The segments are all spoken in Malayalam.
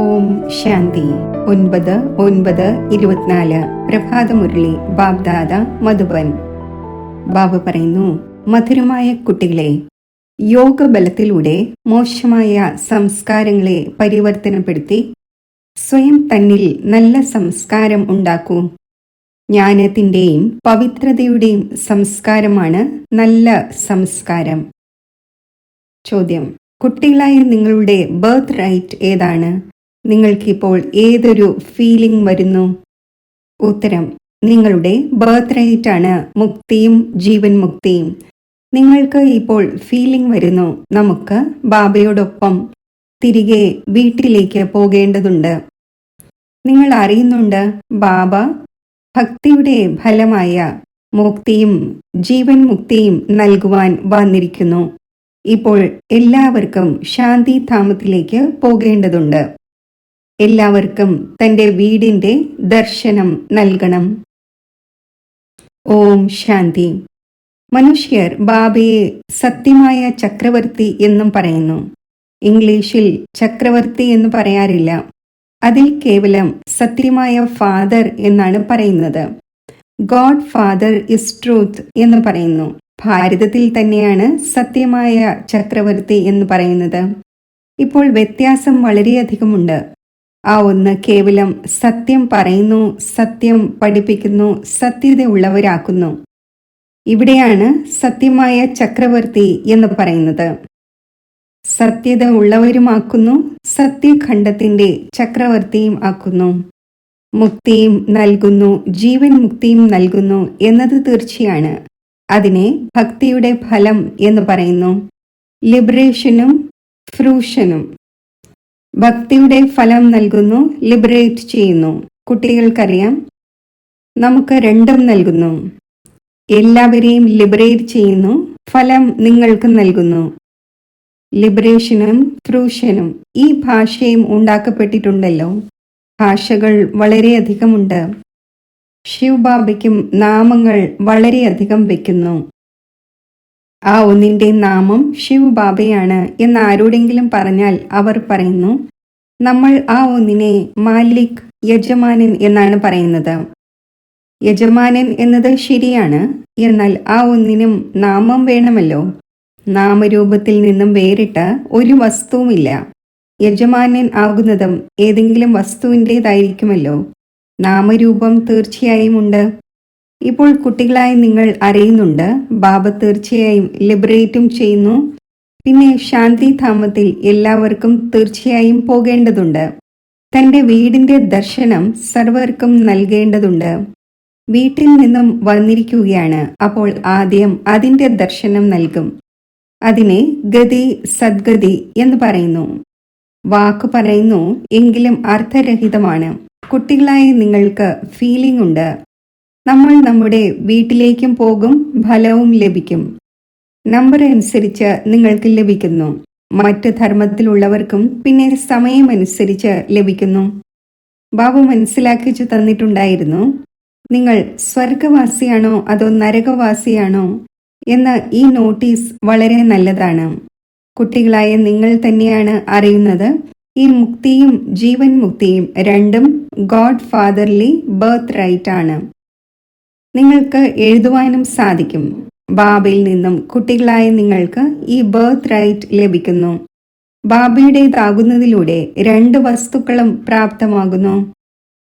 ഓം ശാന്തി 9/9/24 പ്രഭാതമുരളി ബാബ്ദാദ മധുബൻ. ബാബ പറയുന്നു, മധുരമായ കുട്ടികളെ, യോഗബലത്തിലൂടെ മോശമായ സംസ്കാരങ്ങളെ പരിവർത്തനപ്പെടുത്തി സ്വയം തന്നിൽ നല്ല സംസ്കാരം ഉണ്ടാക്കൂ. ജ്ഞാനത്തിൻ്റെയും പവിത്രതയുടെയും സംസ്കാരമാണ് നല്ല സംസ്കാരം. ചോദ്യം: കുട്ടികളായ നിങ്ങളുടെ ബർത്ത് റൈറ്റ് ഏതാണ്? നിങ്ങൾക്കിപ്പോൾ ഏതൊരു ഫീലിംഗ് വരുന്നു? ഉത്തരം: നിങ്ങളുടെ ബർത്ത് റൈറ്റ് ആണ് മുക്തിയും ജീവൻ മുക്തിയും. നിങ്ങൾക്ക് ഇപ്പോൾ ഫീലിംഗ് വരുന്നു, നമുക്ക് ബാബയോടൊപ്പം തിരികെ വീട്ടിലേക്ക് പോകേണ്ടതുണ്ട്. നിങ്ങൾ അറിയുന്നുണ്ട്, ബാബ ഭക്തിയുടെ ഫലമായ മുക്തിയും ജീവൻ മുക്തിയും നൽകുവാൻ വന്നിരിക്കുന്നു. ഇപ്പോൾ എല്ലാവർക്കും ശാന്തിധാമത്തിലേക്ക് പോകേണ്ടതുണ്ട്. എല്ലാവർക്കും തൻ്റെ വീടിൻ്റെ ദർശനം നൽകണം. ഓം ശാന്തി. മനുഷ്യർ ബാബയെ സത്യമായ ചക്രവർത്തി എന്നും പറയുന്നു. ഇംഗ്ലീഷിൽ ചക്രവർത്തി എന്ന് പറയാറില്ല. അതിൽ കേവലം സത്യമായ ഫാദർ എന്നാണ് പറയുന്നത്. ഗോഡ് ഫാദർ ഇസ് ട്രൂത്ത് എന്ന് പറയുന്നു. ഭാരതത്തിൽ തന്നെയാണ് സത്യമായ ചക്രവർത്തി എന്ന് പറയുന്നത്. ഇപ്പോൾ വ്യത്യാസം വളരെയധികമുണ്ട്. ആ ഒന്ന് കേവലം സത്യം പറയുന്നു, സത്യം പഠിപ്പിക്കുന്നു, സത്യത ഉള്ളവരാക്കുന്നു. ഇവിടെയാണ് സത്യമായ ചക്രവർത്തി എന്ന് പറയുന്നത്. സത്യത ഉള്ളവരുമാക്കുന്നു, സത്യഖണ്ഡത്തിന്റെ ചക്രവർത്തിയും ആക്കുന്നു. മുക്തിയും നൽകുന്നു, ജീവൻ മുക്തിയും നൽകുന്നു എന്നത് തീർച്ചയാണ്. അതിനെ ഭക്തിയുടെ ഫലം എന്ന് പറയുന്നു. ലിബറേഷനും ഫ്രൂഷനും. ഭക്തിയുടെ ഫലം നൽകുന്നു, ലിബറേറ്റ് ചെയ്യുന്നു. കുട്ടികൾക്കറിയാം, നമുക്ക് രണ്ടും നൽകുന്നു. എല്ലാവരെയും ലിബറേറ്റ് ചെയ്യുന്നു, ഫലം നിങ്ങൾക്ക് നൽകുന്നു. ലിബറേഷനും ഫ്രൂഷനും. ഈ ഭാഷയും ഉണ്ടാക്കപ്പെട്ടിട്ടുണ്ടല്ലോ. ഭാഷകൾ വളരെയധികമുണ്ട്. ശിവബാബയ്ക്കും നാമങ്ങൾ വളരെയധികം വയ്ക്കുന്നു. ആ ഒന്നിൻ്റെ നാമം ശിവബാബയാണ് എന്ന് ആരോടെങ്കിലും പറഞ്ഞാൽ അവർ പറയുന്നു, നമ്മൾ ആ ഒന്നിനെ മാലിക്, യജമാനൻ എന്നാണ് പറയുന്നത്. യജമാനൻ എന്നത് ശരിയാണ്, എന്നാൽ ആ ഒന്നിനും നാമം വേണമല്ലോ. നാമരൂപത്തിൽ നിന്നും വേറിട്ട ഒരു വസ്തുവുമില്ല. യജമാനൻ ആകുന്നതും ഏതെങ്കിലും വസ്തുവിൻ്റെതായിരിക്കുമല്ലോ. നാമരൂപം തീർച്ചയായും ഉണ്ട്. ഇപ്പോൾ കുട്ടികളായി നിങ്ങൾ അറിയുന്നുണ്ട്, ബാബ തീർച്ചയായും ലിബറേറ്റും ചെയ്യുന്നു. പിന്നെ ശാന്തിധാമത്തിൽ എല്ലാവർക്കും തീർച്ചയായും പോകേണ്ടതുണ്ട്. തൻ്റെ വീടിൻ്റെ ദർശനം സർവർക്കും നൽകേണ്ടതുണ്ട്. വീട്ടിൽ നിന്നും വന്നിരിക്കുകയാണ്, അപ്പോൾ ആദ്യം അതിൻ്റെ ദർശനം നൽകും. അതിനെ ഗതി സദ്ഗതി എന്ന് പറയുന്നു. വാക്ക് പറയുന്നു, എങ്കിലും അർത്ഥരഹിതമാണ്. കുട്ടികളായി നിങ്ങൾക്ക് ഫീലിംഗ് ഉണ്ട്, നമ്മൾ നമ്മുടെ വീട്ടിലേക്കും പോകും, ഫലവും ലഭിക്കും. നമ്പർ അനുസരിച്ച് നിങ്ങൾക്ക് ലഭിക്കുന്നു. മറ്റ് ധർമ്മത്തിലുള്ളവർക്കും പിന്നെ സമയമനുസരിച്ച് ലഭിക്കുന്നു. ബാബു മനസ്സിലാക്കിച്ചു തന്നിട്ടുണ്ടായിരുന്നു, നിങ്ങൾ സ്വർഗവാസിയാണോ അതോ നരകവാസിയാണോ എന്ന ഈ നോട്ടീസ് വളരെ നല്ലതാണ്. കുട്ടികളായ നിങ്ങൾ തന്നെയാണ് അറിയുന്നത്, ഈ മുക്തിയും ജീവൻ മുക്തിയും രണ്ടും ഗോഡ് ഫാദർലി ബർത്ത് റൈറ്റ് ആണ്. നിങ്ങൾക്ക് എഴുതുവാനും സാധിക്കും. ബാബയിൽ നിന്നും കുട്ടികളായ നിങ്ങൾക്ക് ഈ ബർത്ത് റൈറ്റ് ലഭിക്കുന്നു. ബാബയുടേതാകുന്നതിലൂടെ രണ്ട് വസ്തുക്കളും പ്രാപ്തമാകുന്നു.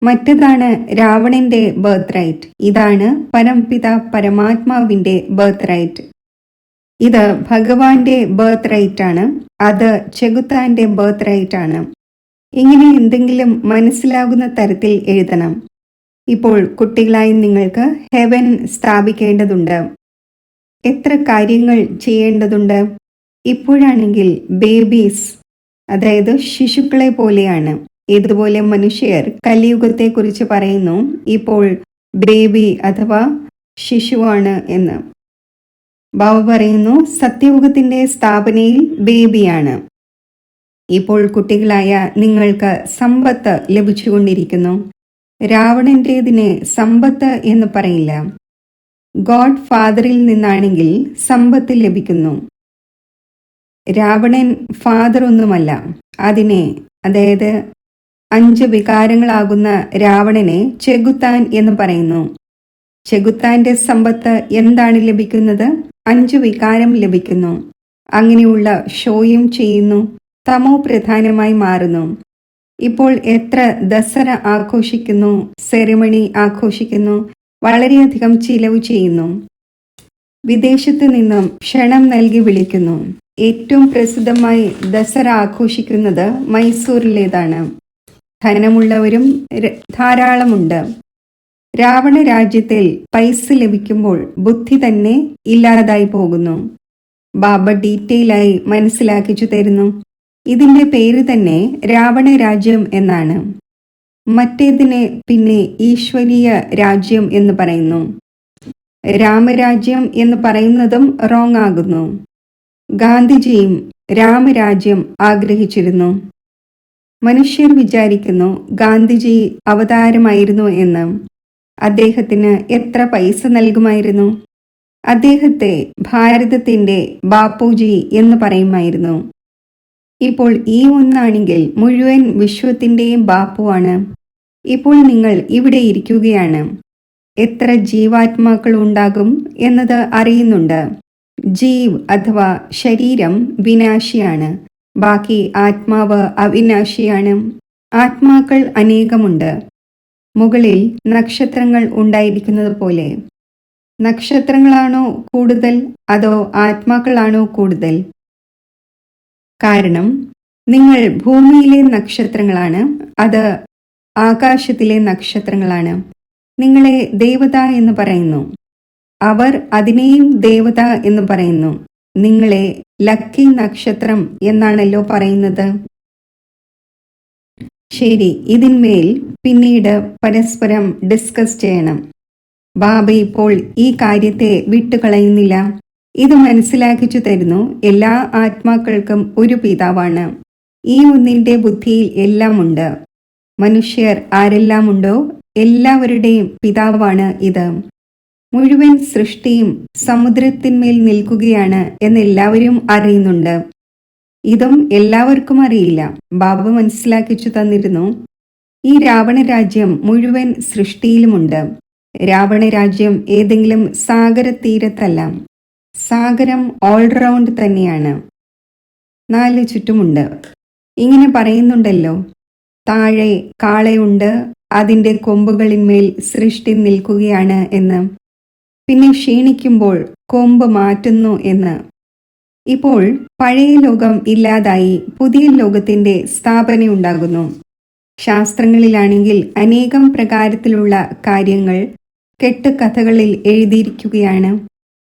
മറ്റതാണ് രാവണന്റെ ബർത്ത് റൈറ്റ്. ഇതാണ് പരംപിത പരമാത്മാവിന്റെ ബർത്ത് റൈറ്റ്. ഇത് ഭഗവാന്റെ ബർത്ത് റൈറ്റ് ആണ്. അത് ചെകുത്താന്റെ ബർത്ത് റൈറ്റ് ആണ്. ഇങ്ങനെ എന്തെങ്കിലും മനസ്സിലാകുന്ന തരത്തിൽ എഴുതണം. ഇപ്പോൾ കുട്ടികളായി നിങ്ങൾക്ക് ഹെവൻ സ്ഥാപിക്കേണ്ടതുണ്ട്. എത്ര കാര്യങ്ങൾ ചെയ്യേണ്ടതുണ്ട്. ഇപ്പോഴാണെങ്കിൽ ബേബീസ്, അതായത് ശിശുക്കളെ പോലെയാണ്. ഇതുപോലെ മനുഷ്യർ കലിയുഗത്തെക്കുറിച്ച് പറയുന്നു, ഇപ്പോൾ ബേബി അഥവാ ശിശുവാണ് എന്ന്. ബാബ പറയുന്നു, സത്യയുഗത്തിന്റെ സ്ഥാപനയിൽ ബേബിയാണ്. ഇപ്പോൾ കുട്ടികളായ നിങ്ങൾക്ക് സമ്പത്ത് ലഭിച്ചുകൊണ്ടിരിക്കുന്നു. രാവണന്റേതിനെ സമ്പത്ത് എന്ന് പറയില്ല. ഗോഡ് ഫാദറിൽ നിന്നാണെങ്കിൽ സമ്പത്ത് ലഭിക്കുന്നു. രാവണൻ ഫാദർ ഒന്നുമല്ല. അതിനെ, അതായത് 5 വികാരങ്ങളാകുന്ന രാവണനെ ചെകുത്താൻ എന്ന് പറയുന്നു. ചെകുത്താന്റെ സമ്പത്ത് എന്താണ് ലഭിക്കുന്നത്? 5 വികാരം ലഭിക്കുന്നു. അങ്ങനെയുള്ള ഷോയും ചെയ്യുന്നു, തമോ പ്രധാനമായി മാറുന്നു. ഇപ്പോൾ എത്ര ദസറ ആഘോഷിക്കുന്നു, സെറിമണി ആഘോഷിക്കുന്നു, വളരെയധികം ചിലവ് ചെയ്യുന്നു. വിദേശത്ത് നിന്നും ക്ഷണം നൽകി വിളിക്കുന്നു. ഏറ്റവും പ്രസിദ്ധമായി ദസറ ആഘോഷിക്കുന്നത് മൈസൂരിലേതാണ്. ധനമുള്ളവരും ധാരാളമുണ്ട്. രാവണ രാജ്യത്തിൽ പൈസ ലഭിക്കുമ്പോൾ ബുദ്ധി തന്നെ ഇല്ലാതായി പോകുന്നു. ബാബ ഡീറ്റെയിലായി മനസ്സിലാക്കിച്ചു തരുന്നു. ഇതിന്റെ പേര് തന്നെ രാവണ രാജ്യം എന്നാണ്. മറ്റേതിനെ പിന്നെ ഈശ്വരീയ രാജ്യം എന്ന് പറയുന്നു. രാമരാജ്യം എന്ന് പറയുന്നതും റോങ് ആകുന്നു. ഗാന്ധിജിയും രാമരാജ്യം ആഗ്രഹിച്ചിരുന്നു. മനുഷ്യർ വിചാരിക്കുന്നു ഗാന്ധിജി അവതാരമായിരുന്നു എന്ന്. അദ്ദേഹത്തിന് എത്ര പൈസ നൽകുമായിരുന്നു? അദ്ദേഹത്തെ ഭാരതത്തിന്റെ ബാപ്പുജി എന്ന് പറയുമായിരുന്നു. ഇപ്പോൾ ഈ ഒന്നാണെങ്കിൽ മുഴുവൻ വിശ്വത്തിന്റെയും ബാപ്പുവാണ്. ഇപ്പോൾ നിങ്ങൾ ഇവിടെ ഇരിക്കുകയാണ്. എത്ര ജീവാത്മാക്കൾ ഉണ്ടാകും എന്നത് അറിയുന്നുണ്ട്. ജീവ് അഥവാ ശരീരം വിനാശിയാണ്, ബാക്കി ആത്മാവ് അവിനാശിയാണ്. ആത്മാക്കൾ അനേകമുണ്ട്. മുകളിൽ നക്ഷത്രങ്ങൾ ഉണ്ടായിരിക്കുന്നത് പോലെ. നക്ഷത്രങ്ങളാണോ കൂടുതൽ അതോ ആത്മാക്കളാണോ കൂടുതൽ? കാരണം നിങ്ങൾ ഭൂമിയിലെ നക്ഷത്രങ്ങളാണ്, അത് ആകാശത്തിലെ നക്ഷത്രങ്ങളാണ്. നിങ്ങളെ ദേവത എന്ന് പറയുന്നു, അവർ അതിനെയും ദേവത എന്ന് പറയുന്നു. നിങ്ങളെ ലക്കി നക്ഷത്രം എന്നാണല്ലോ പറയുന്നത്. ശരി, ഇതിന്മേൽ പിന്നീട് പരസ്പരം ഡിസ്കസ് ചെയ്യണം. ബാബ ഇപ്പോൾ ഈ കാര്യത്തെ വിട്ടുകളയുന്നില്ല. ഇത് മനസ്സിലാക്കിച്ചു തരുന്നു. എല്ലാ ആത്മാക്കൾക്കും ഒരു പിതാവാണ്. ഈ ഒന്നിന്റെ ബുദ്ധിയിൽ എല്ലാമുണ്ട്. മനുഷ്യർ ആരെല്ലാമുണ്ടോ എല്ലാവരുടെയും പിതാവാണ് ഇത്. മുഴുവൻ സൃഷ്ടിയും സമുദ്രത്തിന്മേൽ നിൽക്കുകയാണ് എന്നെല്ലാവരും അറിയുന്നുണ്ട്. ഇതും എല്ലാവർക്കും അറിയില്ല. ബാബ മനസ്സിലാക്കിച്ചു തന്നിരുന്നു. ഈ രാവണരാജ്യം മുഴുവൻ സൃഷ്ടിയിലുമുണ്ട്. രാവണരാജ്യം ഏതെങ്കിലും സാഗരതീരത്തല്ല. സാഗരം ഓൾറൗണ്ട് തന്നെയാണ്, 4 ചുറ്റുമുണ്ട്. ഇങ്ങനെ പറയുന്നുണ്ടല്ലോ, താഴെ കാളയുണ്ട്, അതിൻ്റെ കൊമ്പുകളിന്മേൽ സൃഷ്ടി നിൽക്കുകയാണ് എന്ന്. പിന്നെ ക്ഷീണിക്കുമ്പോൾ കൊമ്പ് മാറ്റുന്നു എന്ന്. ഇപ്പോൾ പഴയ ലോകം ഇല്ലാതായി പുതിയ ലോകത്തിന്റെ സ്ഥാപനയുണ്ടാകുന്നു. ശാസ്ത്രങ്ങളിലാണെങ്കിൽ അനേകം പ്രകാരത്തിലുള്ള കാര്യങ്ങൾ കെട്ടുകഥകളിൽ എഴുതിയിരിക്കുകയാണ്.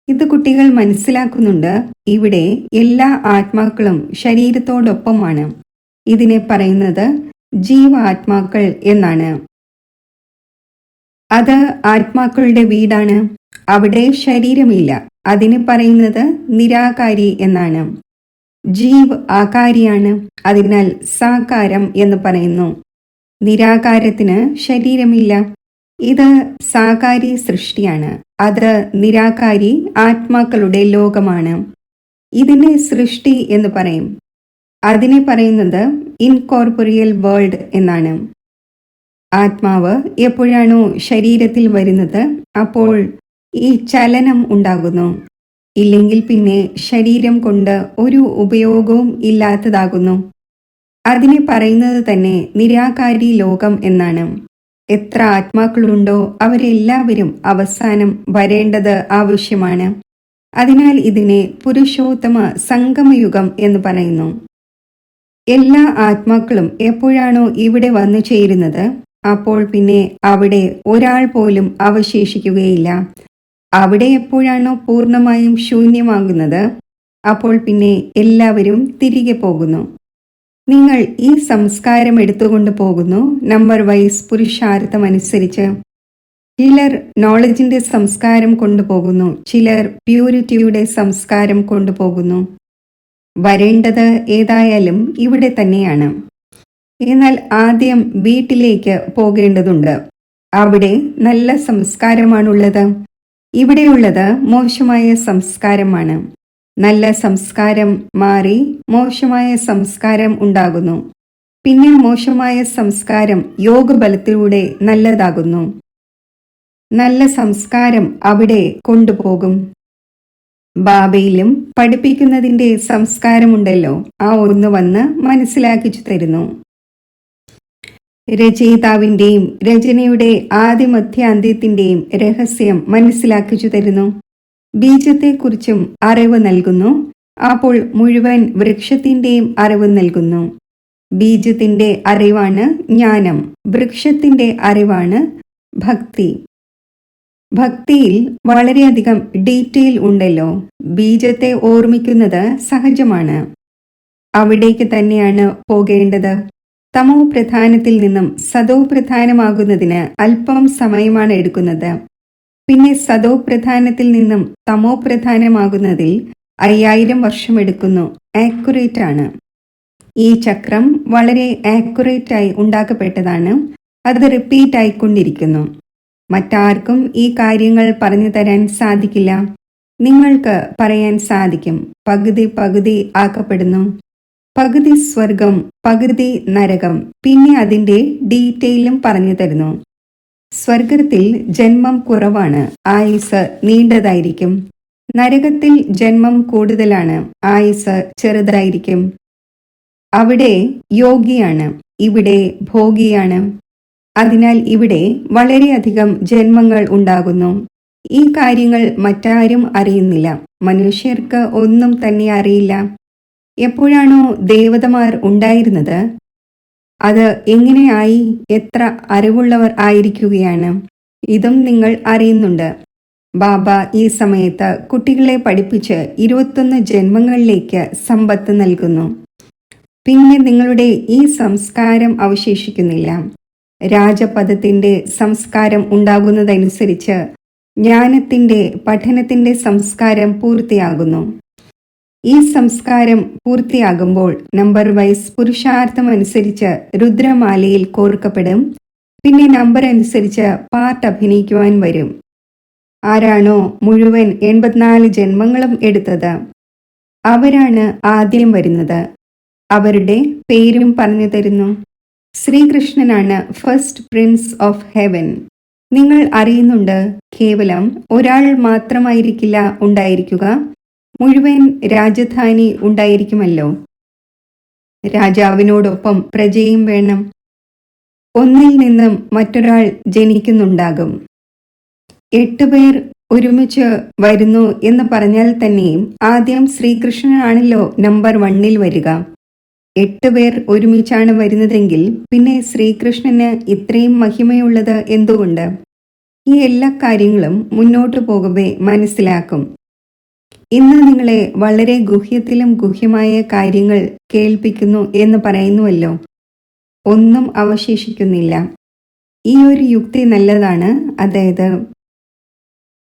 ഇത് കുട്ടികൾ മനസ്സിലാക്കുന്നുണ്ട്. ഇവിടെ എല്ലാ ആത്മാക്കളും ശരീരത്തോടൊപ്പമാണ്. ഇതിനെ പറയുന്നത് ജീവാത്മാക്കൾ എന്നാണ്. അത് ആത്മാക്കളുടെ വീടാണ്. അവിടെ ശരീരമില്ല. അതിന് പറയുന്നത് നിരാകാരി എന്നാണ്. ജീവ് ആകാരിയാണ്, അതിനാൽ സാകാരം എന്ന് പറയുന്നു. നിരാകാരത്തിന് ശരീരമില്ല. ഇത് സാകാരി സൃഷ്ടിയാണ്. അത് നിരാകാരി ആത്മാക്കളുടെ ലോകമാണ്. ഇതിനെ സൃഷ്ടി എന്ന് പറയും. അതിനെ പറയുന്നത് ഇൻകോർപ്പൊറിയൽ വേൾഡ് എന്നാണ്. ആത്മാവ് എപ്പോഴാണോ ശരീരത്തിൽ വരുന്നത് അപ്പോൾ ഈ ചലനം ഉണ്ടാകുന്നു. ഇല്ലെങ്കിൽ പിന്നെ ശരീരം കൊണ്ട് ഒരു ഉപയോഗവും ഇല്ലാത്തതാകുന്നു. അതിനെ പറയുന്നത് തന്നെ നിരാകാരി ലോകം എന്നാണ്. എത്ര ആത്മാക്കളുണ്ടോ അവരെല്ലാവരും അവസാനം വരേണ്ടത് ആവശ്യമാണ്. അതിനാൽ ഇതിനെ പുരുഷോത്തമ സംഗമയുഗം എന്ന് പറയുന്നു. എല്ലാ ആത്മാക്കളും എപ്പോഴാണോ ഇവിടെ വന്നു ചേരുന്നത് അപ്പോൾ പിന്നെ അവിടെ ഒരാൾ പോലും അവശേഷിക്കുകയില്ല. അവിടെ എപ്പോഴാണോ പൂർണ്ണമായും ശൂന്യമാകുന്നത് അപ്പോൾ പിന്നെ എല്ലാവരും തിരികെ പോകുന്നു. നിങ്ങൾ ഈ സംസ്കാരം എടുത്തുകൊണ്ട് പോകുന്നു. നമ്പർ വൈസ് പുരുഷാർത്ഥമനുസരിച്ച് ചിലർ നോളജിന്റെ സംസ്കാരം കൊണ്ടുപോകുന്നു, ചിലർ പ്യൂരിറ്റിയുടെ സംസ്കാരം കൊണ്ടുപോകുന്നു. വരേണ്ടത് ഏതായാലും ഇവിടെ തന്നെയാണ്. എന്നാൽ ആദ്യം വീട്ടിലേക്ക് പോകേണ്ടതുണ്ട്. അവിടെ നല്ല സംസ്കാരമാണുള്ളത്. ഇവിടെയുള്ളത് മോശമായ സംസ്കാരമാണ്. നല്ല സംസ്കാരം മാറി മോശമായ സംസ്കാരം ഉണ്ടാകുന്നു. പിന്നെ മോശമായ സംസ്കാരം യോഗബലത്തിലൂടെ നല്ലതാകുന്നു. നല്ല സംസ്കാരം അവിടെ കൊണ്ടുപോകും. ബാബയിലും പഠിപ്പിക്കുന്നതിന്റെ സംസ്കാരമുണ്ടല്ലോ, ആ ഒന്ന് വന്ന് മനസ്സിലാക്കിച്ചു തരുന്നു. രചയിതാവിന്റെയും രചനയുടെ ആദിമധ്യാന്ത്യത്തിന്റെയും രഹസ്യം മനസ്സിലാക്കിച്ചു തരുന്നു. ബീജത്തെക്കുറിച്ചും അറിവ് നൽകുന്നു. അപ്പോൾ മുഴുവൻ വൃക്ഷത്തിന്റെയും അറിവ് നൽകുന്നു. ബീജത്തിന്റെ അറിവാണ് ജ്ഞാനം, വൃക്ഷത്തിന്റെ അറിവാണ് ഭക്തി. ഭക്തിയിൽ വളരെയധികം ഡീറ്റെയിൽ ഉണ്ടല്ലോ. ബീജത്തെ ഓർമ്മിക്കുന്നത് സഹജമാണ്. അവിടേക്ക് തന്നെയാണ് പോകേണ്ടത്. തമോ പ്രധാനത്തിൽ നിന്നും സദോ പ്രധാനമാകുന്നതിന് അല്പം സമയമാണ് എടുക്കുന്നത്. പിന്നെ സദോ പ്രധാനത്തിൽ നിന്നും തമോ പ്രധാനമാകുന്നതിൽ 5000 വർഷം എടുക്കുന്നു. ആക്യുറേറ്റ് ആണ്. ഈ ചക്രം വളരെ ആക്യുറേറ്റായി ഉണ്ടാക്കപ്പെട്ടതാണ്. അത് റിപ്പീറ്റ് ആയിക്കൊണ്ടിരിക്കുന്നു. മറ്റാർക്കും ഈ കാര്യങ്ങൾ പറഞ്ഞു തരാൻ സാധിക്കില്ല. നിങ്ങൾക്ക് പറയാൻ സാധിക്കും. പകുതി പകുതി ആക്കപ്പെടുന്നു. പകുതി സ്വർഗം, പകുതി നരകം. പിന്നെ അതിന്റെ ഡീറ്റെയിലും പറഞ്ഞു തരുന്നു. സ്വർഗത്തിൽ ജന്മം കുറവാണ്, ആയുസ് നീണ്ടതായിരിക്കും. നരകത്തിൽ ജന്മം കൂടുതലാണ്, ആയുസ് ചെറുതായിരിക്കും. അവിടെ യോഗിയാണ്, ഇവിടെ ഭോഗിയാണ്. അതിനാൽ ഇവിടെ വളരെയധികം ജന്മങ്ങൾ ഉണ്ടാകുന്നു. ഈ കാര്യങ്ങൾ മറ്റാരും അറിയുന്നില്ല. മനുഷ്യർക്ക് ഒന്നും തന്നെ അറിയില്ല. എപ്പോഴാണോ ദേവതമാർ ഉണ്ടായിരുന്നത്, അത് എങ്ങനെയായി, എത്ര അറിവുള്ളവർ ആയിരിക്കുകയാണ്. ഇതും നിങ്ങൾ അറിയുന്നുണ്ട്. ബാബ ഈ സമയത്ത് കുട്ടികളെ പഠിപ്പിച്ച് 21 ജന്മങ്ങളിലേക്ക് സമ്പത്ത് നൽകുന്നു. പിന്നെ നിങ്ങളുടെ ഈ സംസ്കാരം അവശേഷിക്കുന്നില്ല. രാജപദത്തിന്റെ സംസ്കാരം ഉണ്ടാകുന്നതനുസരിച്ച് ജ്ഞാനത്തിന്റെ പഠനത്തിന്റെ സംസ്കാരം പൂർത്തിയാകുന്നു. ഈ സംസ്കാരം പൂർത്തിയാകുമ്പോൾ നമ്പർ വൈസ് പുരുഷാർത്ഥം അനുസരിച്ച് രുദ്രമാലയിൽ കോർക്കപ്പെടും. പിന്നെ നമ്പർ അനുസരിച്ച് പാർട്ട് അഭിനയിക്കുവാൻ വരും. ആരാണോ മുഴുവൻ 84 ജന്മങ്ങളും എടുത്തത്, അവരാണ് ആദ്യം വരുന്നത്. അവരുടെ പേരും പറഞ്ഞു തരുന്നു. ശ്രീകൃഷ്ണനാണ് ഫസ്റ്റ് പ്രിൻസ് ഓഫ് ഹെവൻ. നിങ്ങൾ അറിയുന്നുണ്ട്, കേവലം ഒരാൾ മാത്രമായിരിക്കില്ല ഉണ്ടായിരിക്കുക, മുഴുവൻ രാജധാനി ഉണ്ടായിരിക്കുമല്ലോ. രാജാവിനോടൊപ്പം പ്രജയും വേണം. ഒന്നിൽ നിന്നും മറ്റൊരാൾ ജനിക്കുന്നുണ്ടാകും. 8 പേർ ഒരുമിച്ച് വരുന്നു എന്ന് പറഞ്ഞാൽ തന്നെയും ആദ്യം ശ്രീകൃഷ്ണനാണല്ലോ നമ്പർ 1 വരിക. 8 പേർ ഒരുമിച്ചാണ് വരുന്നതെങ്കിൽ പിന്നെ ശ്രീകൃഷ്ണന് ഇത്രയും മഹിമയുള്ളത് എന്തുകൊണ്ട്? ഈ എല്ലാ കാര്യങ്ങളും മുന്നോട്ടു പോകവേ മനസ്സിലാക്കും. ഇന്ന് നിങ്ങളെ വളരെ ഗുഹ്യത്തിലും ഗുഹ്യമായ കാര്യങ്ങൾ കേൾപ്പിക്കുന്നു എന്ന് പറയുന്നുവല്ലോ. ഒന്നും അവശേഷിക്കുന്നില്ല. ഈ ഒരു യുക്തി നല്ലതാണ്. അതായത്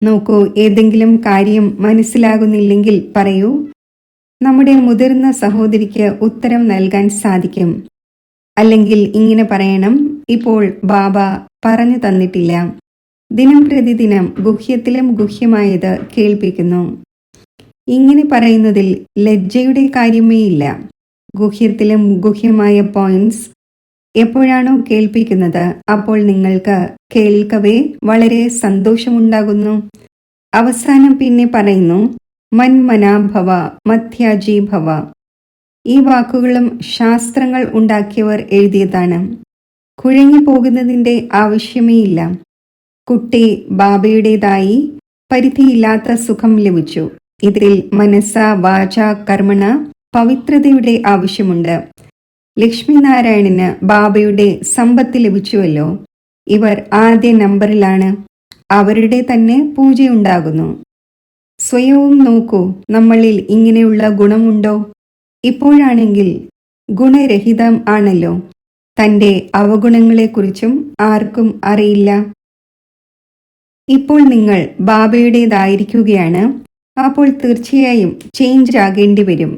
നോക്കൂ, ഏതെങ്കിലും കാര്യം മനസ്സിലാകുന്നില്ലെങ്കിൽ പറയൂ. നമ്മുടെ മുതിർന്ന സഹോദരിക്ക് ഉത്തരം നൽകാൻ സാധിക്കും. അല്ലെങ്കിൽ ഇങ്ങനെ പറയണം, ഇപ്പോൾ ബാബ പറഞ്ഞു തന്നിട്ടില്ല. ദിനം പ്രതിദിനം ഗുഹ്യത്തിലും ഗുഹ്യമായത് കേൾപ്പിക്കുന്നു. ഇങ്ങനെ പറയുന്നതിൽ ലജ്ജയുടെ കാര്യമേ ഇല്ല. ഗുഹ്യത്തിലും ഗുഹ്യമായ പോയിന്റ്സ് എപ്പോഴാണോ കേൾപ്പിക്കുന്നത്, അപ്പോൾ നിങ്ങൾക്ക് കേൾക്കവേ വളരെ സന്തോഷമുണ്ടാകുന്നു. അവസാനം പിന്നെ പറയുന്നു, മന്മനാഭവ മധ്യാജി ഭവ. ഈ വാക്കുകളും ശാസ്ത്രങ്ങൾ ഉണ്ടാക്കിയവർ എഴുതിയതാണ്. കുഴങ്ങി പോകുന്നതിൻ്റെ ആവശ്യമേ ഇല്ല. കുട്ടി ബാബയുടേതായി പരിധിയില്ലാത്ത സുഖം ലഭിച്ചു. ഇതിൽ മനസ്സ വാച കർമ്മണ പവിത്രതയുടെ ആവശ്യമുണ്ട്. ലക്ഷ്മിനാരായണന് ബാബയുടെ സമ്പത്ത് ലഭിച്ചുവല്ലോ. ഇവർ ആദ്യ നമ്പറിലാണ്. അവരുടെ തന്നെ പൂജയുണ്ടാകുന്നു. സ്വയവും നോക്കൂ, നമ്മളിൽ ഇങ്ങനെയുള്ള ഗുണമുണ്ടോ? ഇപ്പോഴാണെങ്കിൽ ഗുണരഹിതം ആണല്ലോ. തൻ്റെ അവഗുണങ്ങളെക്കുറിച്ചും ആർക്കും അറിയില്ല. ഇപ്പോൾ നിങ്ങൾ ബാബയുടേതായിരിക്കുകയാണ്. അപ്പോൾ തീർച്ചയായും ചേഞ്ച് ആകേണ്ടി വരും.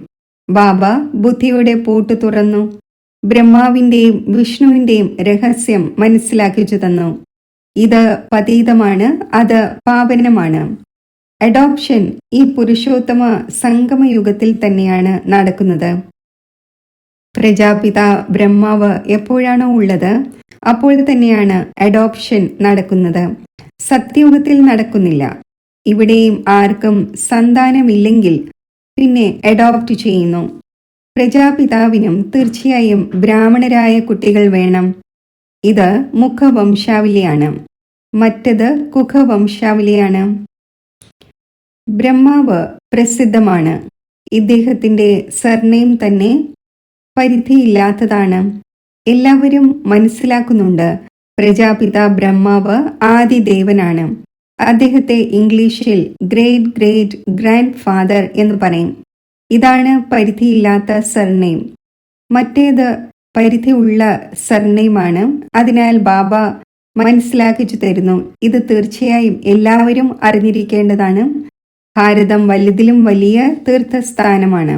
ബാബ ബുദ്ധിയുടെ പൂട്ട് തുറന്നു. ബ്രഹ്മാവിൻ്റെയും വിഷ്ണുവിൻ്റെയും രഹസ്യം മനസ്സിലാക്കിച്ചു തന്നു. ഇത് പതീതമാണ്, അത് പാവനമാണ്. അഡോപ്ഷൻ ഈ പുരുഷോത്തമ സംഗമയുഗത്തിൽ തന്നെയാണ് നടക്കുന്നത്. പ്രജാപിതാ ബ്രഹ്മാവ് എപ്പോഴാണോ ഉള്ളത് അപ്പോൾ തന്നെയാണ് അഡോപ്ഷൻ നടക്കുന്നത്. സത്യയുഗത്തിൽ നടക്കുന്നില്ല. ഇവിടെയും ആർക്കും സന്താനമില്ലെങ്കിൽ പിന്നെ അഡോപ്റ്റ് ചെയ്യുന്നു. പ്രജാപിതാവിനും തീർച്ചയായും ബ്രാഹ്മണരായ കുട്ടികൾ വേണം. ഇത് മുഖവംശാവലിയാണ്, മറ്റത് കുഖവംശാവലിയാണ്. ബ്രഹ്മാവ് പ്രസിദ്ധമാണ്. ഇദ്ദേഹത്തിന്റെ സർനെയിം തന്നെ പരിധിയില്ലാത്തതാണ്. എല്ലാവരും മനസ്സിലാക്കുന്നുണ്ട് പ്രജാപിത ബ്രഹ്മാവ് ആദിദേവനാണ്. അദ്ദേഹത്തെ ഇംഗ്ലീഷിൽ ഗ്രേറ്റ് ഗ്രേറ്റ് ഗ്രാൻഡ് ഫാദർ എന്ന് പറയും. ഇതാണ് പരിധിയില്ലാത്ത സർനെയിം. മറ്റേത് പരിധിയുള്ള സർനെയിമാണ്. അതിനാൽ ബാബ മനസ്സിലാക്കിച്ചു തരുന്നു, ഇത് തീർച്ചയായും എല്ലാവരും അറിഞ്ഞിരിക്കേണ്ടതാണ്. ഭാരതം വലുതിലും വലിയ തീർത്ഥസ്ഥാനമാണ്.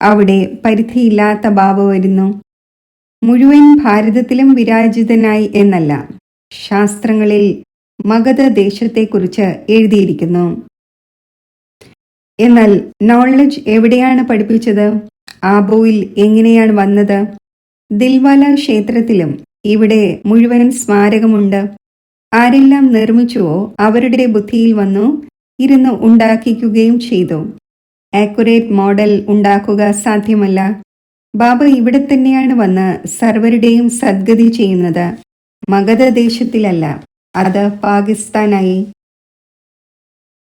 അവിടെ പരിധിയില്ലാത്ത ബാബ വരുന്നു. മുഴുവൻ ഭാരതത്തിലും വിരാജിതനായി എന്നല്ല, ശാസ്ത്രങ്ങളിൽ മഗധ ദേശത്തെക്കുറിച്ച് എഴുതിയിരിക്കുന്നു. എന്നാൽ നോളജ് എവിടെയാണ് പഠിപ്പിച്ചത്? ആബോയിൽ എങ്ങനെയാണ് വന്നത്? ദിൽവാല ക്ഷേത്രത്തിലും ഇവിടെ മുഴുവൻ സ്മാരകമുണ്ട്. ആരെല്ലാം നിർമ്മിച്ചുവോ അവരുടെ ബുദ്ധിയിൽ വന്നു ഇരുന്ന് ഉണ്ടാക്കിക്കുകയും ചെയ്തു. ആക്യുറേറ്റ് മോഡൽ ഉണ്ടാക്കുക സാധ്യമല്ല. ബാബ ഇവിടെ തന്നെയാണ് വന്ന് സർവരുടെയും സദ്ഗതി ചെയ്യുന്നത്. മഗധ ദേശത്തിലല്ല, അത് പാകിസ്ഥാനായി.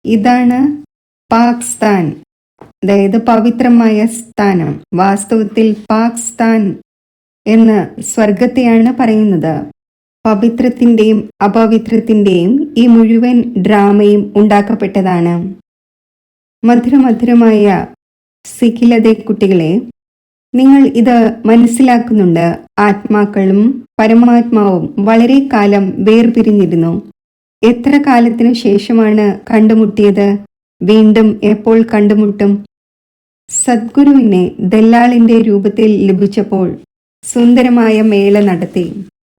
ഇതാണ് പാകിസ്ഥാൻ, അതായത് പവിത്രമായ സ്ഥാനം. വാസ്തവത്തിൽ പാകിസ്ഥാൻ എന്ന് സ്വർഗത്തെയാണ് പറയുന്നത്. പവിത്രത്തിന്റെയും അപവിത്രത്തിന്റെയും ഈ മുഴുവൻ ഡ്രാമയും ഉണ്ടാക്കപ്പെട്ടതാണ്. മധുരമധുരമായ സിഖിലതെ കുട്ടികളെ, നിങ്ങൾ ഇത് മനസ്സിലാക്കുന്നുണ്ട്. ആത്മാക്കളും പരമാത്മാവും വളരെ കാലം വേർപിരിഞ്ഞിരുന്നു. എത്ര കാലത്തിനു ശേഷമാണ് കണ്ടുമുട്ടിയത്? വീണ്ടും എപ്പോൾ കണ്ടുമുട്ടും? സദ്ഗുരുവിനെ ദല്ലാളിന്റെ രൂപത്തിൽ ലഭിച്ചപ്പോൾ സുന്ദരമായ മേള നടത്തി.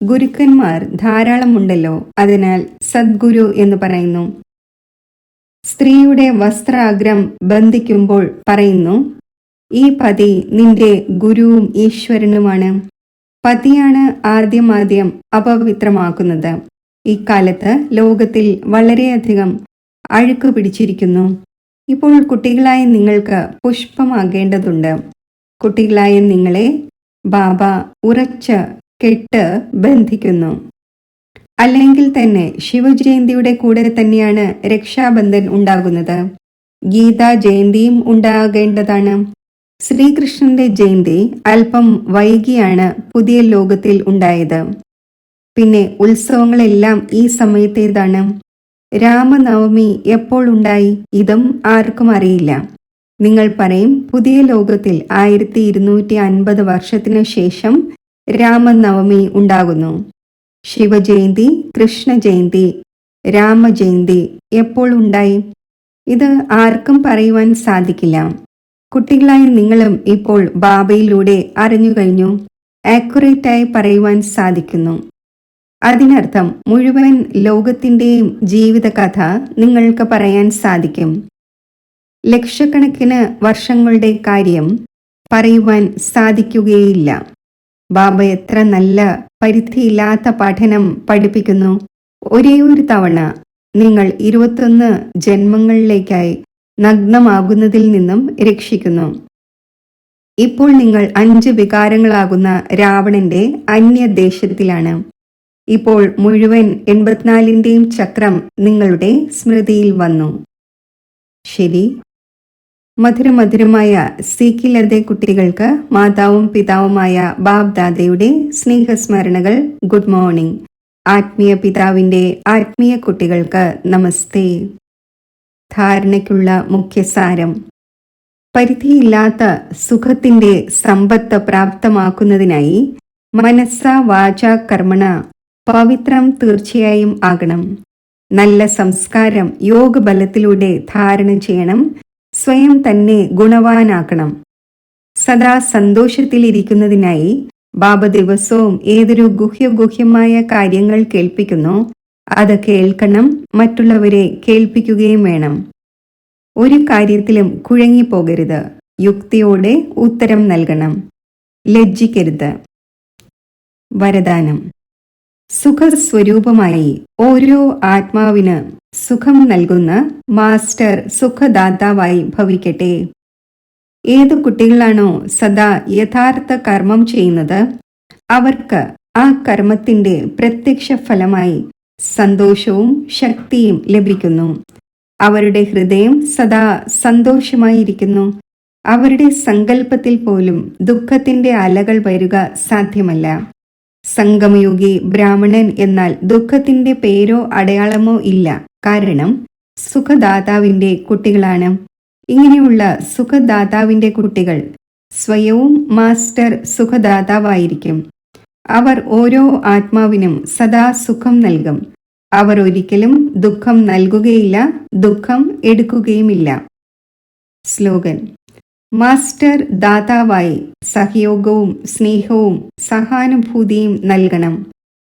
ഗുരുക്കന്മാർ ധാരാളമുണ്ടല്ലോ, അതിനാൽ സദ്ഗുരു എന്ന് പറയുന്നു. സ്ത്രീയുടെ വസ്ത്രാഗ്രം ബന്ധിക്കുമ്പോൾ പറയുന്നു, ഈ പതി നിന്റെ ഗുരുവും ഈശ്വരനുമാണ്. പതിയാണ് ആദ്യം അപവിത്രമാക്കുന്നത്. ഇക്കാലത്ത് ലോകത്തിൽ വളരെയധികം അഴുക്ക് പിടിച്ചിരിക്കുന്നു. ഇപ്പോൾ കുട്ടികളായ നിങ്ങൾക്ക് പുഷ്പമാകേണ്ടതുണ്ട്. കുട്ടികളായ നിങ്ങളെ ബാബ ഉറച്ച് കെട്ട് ബന്ധിക്കുന്നു. അല്ലെങ്കിൽ തന്നെ ശിവജയന്തിയുടെ കൂടെ തന്നെയാണ് രക്ഷാബന്ധൻ ഉണ്ടാകുന്നത്. ഗീതാ ജയന്തിയും ഉണ്ടാകേണ്ടതാണ്. ശ്രീകൃഷ്ണന്റെ ജയന്തി അല്പം വൈകിയാണ് പുതിയ ലോകത്തിൽ ഉണ്ടായത്. പിന്നെ ഉത്സവങ്ങളെല്ലാം ഈ സമയത്തേതാണ്. രാമനവമി എപ്പോൾ ഉണ്ടായി? ഇതും ആർക്കും അറിയില്ല. നിങ്ങൾ പറയും പുതിയ ലോകത്തിൽ 1250 വർഷത്തിനു ശേഷം രാമനവമി ഉണ്ടാകുന്നു. ശിവജയന്തി, കൃഷ്ണജയന്തി, രാമജയന്തി എപ്പോൾ ഉണ്ടായി? ഇത് ആർക്കും പറയുവാൻ സാധിക്കില്ല. കുട്ടികളായ നിങ്ങളും ഇപ്പോൾ ബാബയിലൂടെ അറിഞ്ഞു കഴിഞ്ഞു. ആക്യുറേറ്റായി പറയുവാൻ സാധിക്കുന്നു. അതിനർത്ഥം മുഴുവൻ ലോകത്തിന്റെയും ജീവിതകഥ നിങ്ങൾക്ക് പറയാൻ സാധിക്കും. ലക്ഷക്കണക്കിന് വർഷങ്ങളുടെ കാര്യം പറയുവാൻ സാധിക്കുകയില്ല. ബാബ എത്ര നല്ല പരിധിയില്ലാത്ത പഠനം പഠിപ്പിക്കുന്നു. ഒരേ ഒരു തവണ നിങ്ങൾ 21 ജന്മങ്ങളിലേക്കായി നഗ്നമാകുന്നതിൽ നിന്നും രക്ഷിക്കുന്നു. ഇപ്പോൾ നിങ്ങൾ 5 വികാരങ്ങളാകുന്ന രാവണന്റെ അന്യദേശത്തിലാണ്. ഇപ്പോൾ മുഴുവൻ 84ന്റെയും ചക്രം നിങ്ങളുടെ സ്മൃതിയിൽ വന്നു. ശരി. മധുരമധുരമായ സീക്കിലതെ കുട്ടികൾക്ക് മാതാവും പിതാവുമായ ബാബ് ദാദയുടെ സ്നേഹസ്മരണകൾ. Good morning. ആത്മീയ പിതാവിന്റെ ആത്മീയ കുട്ടികൾക്ക് നമസ്തേ. ധാരണയ്ക്കുള്ള മുഖ്യസാരം: പരിധിയില്ലാത്ത സുഖത്തിന്റെ സമ്പത്ത് പ്രാപ്തമാക്കുന്നതിനായി മനസ്സ വാച കർമ്മണ പവിത്രം തീർച്ചയായും ആകണം. നല്ല സംസ്കാരം യോഗബലത്തിലൂടെ ധാരണ ചെയ്യണം. സ്വയം തന്നെ ഗുണവാനാക്കണം. സദാ സന്തോഷത്തിലിരിക്കുന്നതിനായി ബാബ ദിവസവും ഏതൊരു ഗുഹ്യമായ കാര്യങ്ങൾ കേൾപ്പിക്കുന്നു, അത് കേൾക്കണം. മറ്റുള്ളവരെ കേൾപ്പിക്കുകയും വേണം. ഒരു കാര്യത്തിലും കുഴങ്ങിപ്പോകരുത്. യുക്തിയോടെ ഉത്തരം നൽകണം. ലജ്ജിക്കരുത്. വരദാനം. സുഖസ്വരൂപമായി ഓരോ ആത്മാവിന് സുഖം നൽകുന്ന മാസ്റ്റർ സുഖദാതാവായി ഭവിക്കട്ടെ. ഏതു കുട്ടികളാണോ സദാ യഥാർത്ഥ കർമ്മം ചെയ്യുന്നത്, അവർക്ക് ആ കർമ്മത്തിന്റെ പ്രത്യക്ഷ ഫലമായി സന്തോഷവും ശക്തിയും ലഭിക്കുന്നു. അവരുടെ ഹൃദയം സദാ സന്തോഷമായിരിക്കുന്നു. അവരുടെ സങ്കല്പത്തിൽ പോലും ദുഃഖത്തിന്റെ അലകൾ വരിക സാധ്യമല്ല. സംഗമയുഗി ബ്രാഹ്മണൻ എന്നാൽ ദുഃഖത്തിന്റെ പേരോ അടയാളമോ ഇല്ല. കാരണം സുഖദാതാവിന്റെ കുട്ടികളാണ്. ഇങ്ങനെയുള്ള സുഖദാതാവിന്റെ കുട്ടികൾ സ്വയവും മാസ്റ്റർ സുഖദാതാവായിരിക്കും. അവർ ഓരോ ആത്മാവിനും സദാ സുഖം നൽകും. അവർ ഒരിക്കലും ദുഃഖം നൽകുകയില്ല, ദുഃഖം എടുക്കുകയുമില്ല. സ്ലോഗൻ. മാസ്റ്റർ ദാതാവായി സഹയോഗവും സ്നേഹവും സഹാനുഭൂതിയും നൽകണം.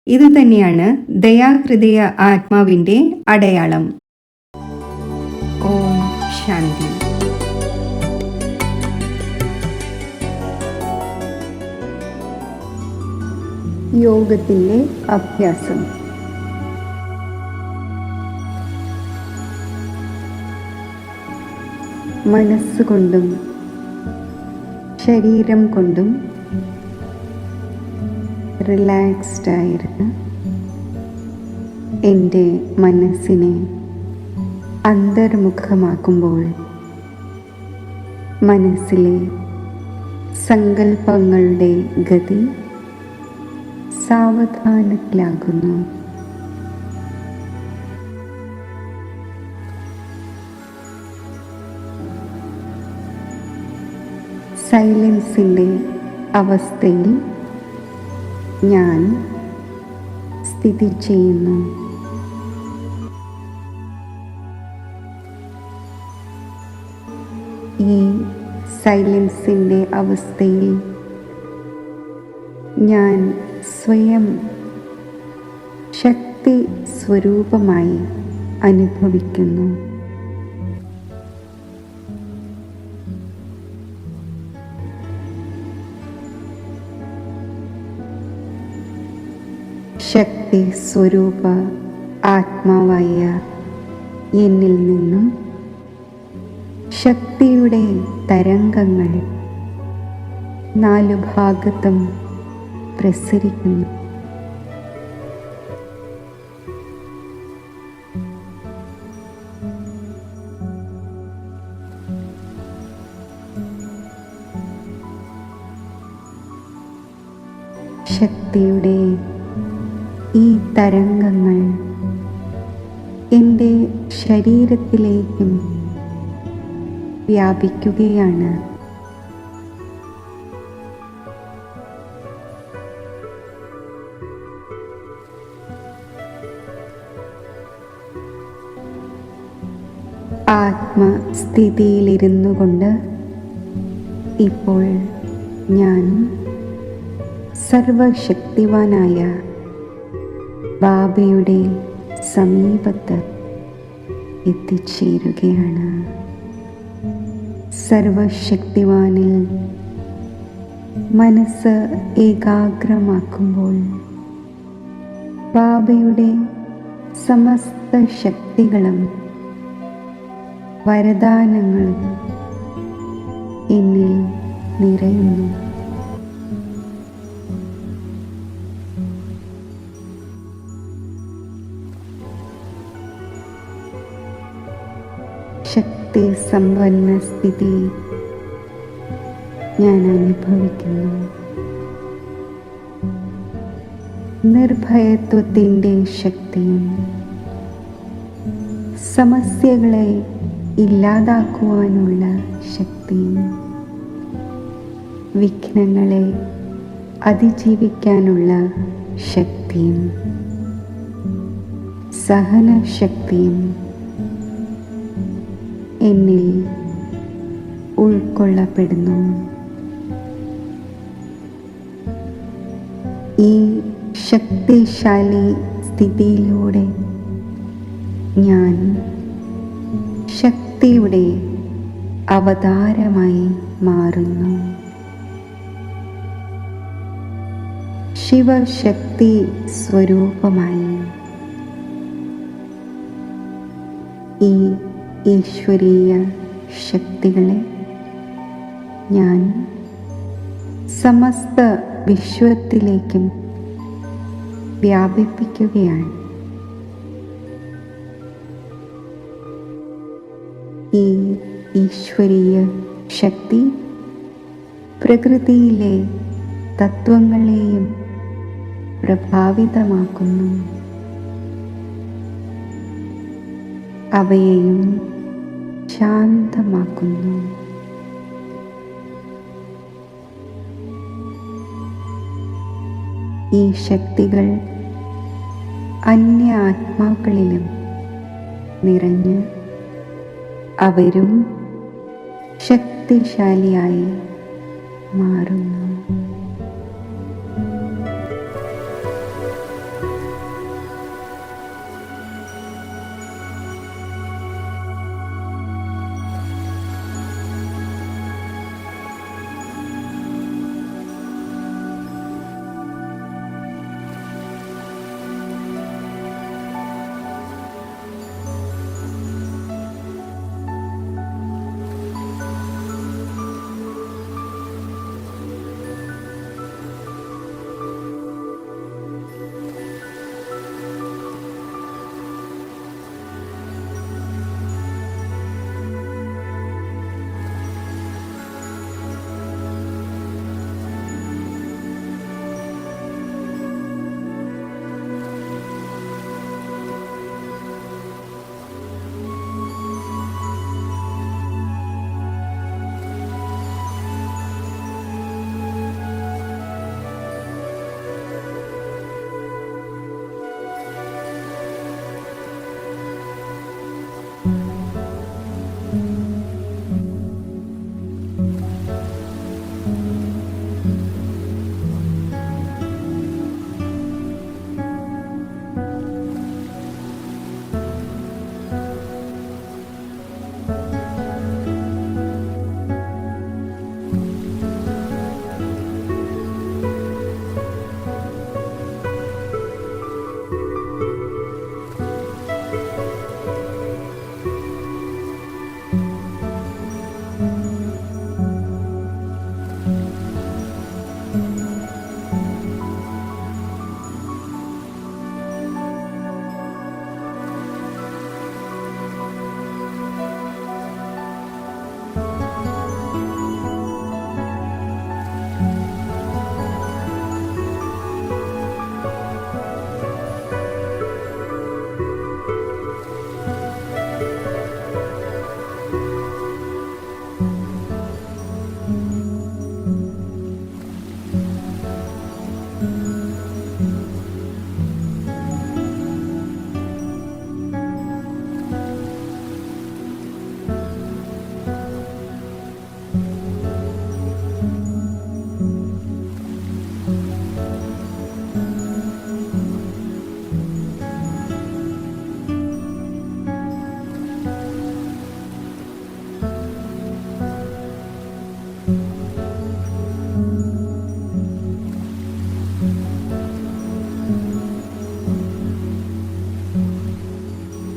ഇതുതന്നെയാണ് ദയാഹൃദയ ആത്മാവിന്റെ അടയാളം. ഓം ശാന്തി. യോഗത്തിന്റെ അഭ്യാസം. മനസ്സുകൊണ്ടും ശരീരം കൊണ്ടും റിലാക്സ്ഡ് ആയിരുന്ന് എൻ്റെ മനസ്സിനെ അന്തർമുഖമാക്കുമ്പോൾ മനസ്സിലെ സങ്കല്പങ്ങളുടെ ഗതി സാവധാനത്തിലാകുന്നു. സൈലൻസിൻ്റെ അവസ്ഥയിൽ ഞാൻ സ്ഥിതി ചെയ്യുന്നു. ഈ സൈലൻസിൻ്റെ അവസ്ഥയിൽ ഞാൻ സ്വയം ശക്തി സ്വരൂപമായി അനുഭവിക്കുന്നു. ശക്തി സ്വരൂപ ആത്മാവായ എന്നിൽ നിന്നും ശക്തിയുടെ തരംഗങ്ങൾ നാലു ഭാഗത്തും പ്രസരിക്കുന്നു. ശക്തിയുടെ ഈ തരംഗങ്ങൾ എൻ്റെ ശരീരത്തിലേക്കും വ്യാപിക്കുകയാണ്. ആത്മസ്ഥിതിയിലിരുന്നു കൊണ്ട് ഇപ്പോൾ ഞാൻ സർവശക്തിവാനായ ബാബയുടെ സമീപത്ത് എത്തിച്ചേരുകയാണ്. സർവശക്തിവാനിൽ മനസ്സ് ഏകാഗ്രമാക്കുമ്പോൾ ബാബയുടെ സമസ്ത ശക്തികളും വരദാനങ്ങളും എന്നിൽ നിറയുന്നു. ശക്തി സമ്പന്ന സ്ഥിതി ഞാൻ അനുഭവിക്കുന്നു. നിർഭയത്വത്തിൻ്റെ ശക്തിയും സമസ്യകളെ ഇല്ലാതാക്കുവാനുള്ള ശക്തിയും വിഘ്നങ്ങളെ അതിജീവിക്കാനുള്ള ശക്തിയും സഹനശക്തിയും എന്നിൽ ഉൾക്കൊള്ളപ്പെടുന്നു. ഈ ശക്തിശാലി സ്ഥിതിയിലൂടെ ഞാൻ ശക്തിയുടെ അവതാരമായി മാറുന്നു. ശിവശക്തി സ്വരൂപമായി ഈ ഈശ്വരീയ ശക്തികളെ ഞാൻ സമസ്ത വിശ്വത്തിലേക്കും വ്യാപിപ്പിക്കുകയാണ്. ഈ ഈശ്വരീയ ശക്തി പ്രകൃതിയിലെ തത്വങ്ങളെയും പ്രഭാവിതമാക്കുന്നു, അവയെയും ശാന്തമാക്കുന്നു. ഈ ശക്തികൾ അന്യ ആത്മാക്കളിലും നിറഞ്ഞ് അവരും ശക്തിശാലിയായി മാറുന്നു.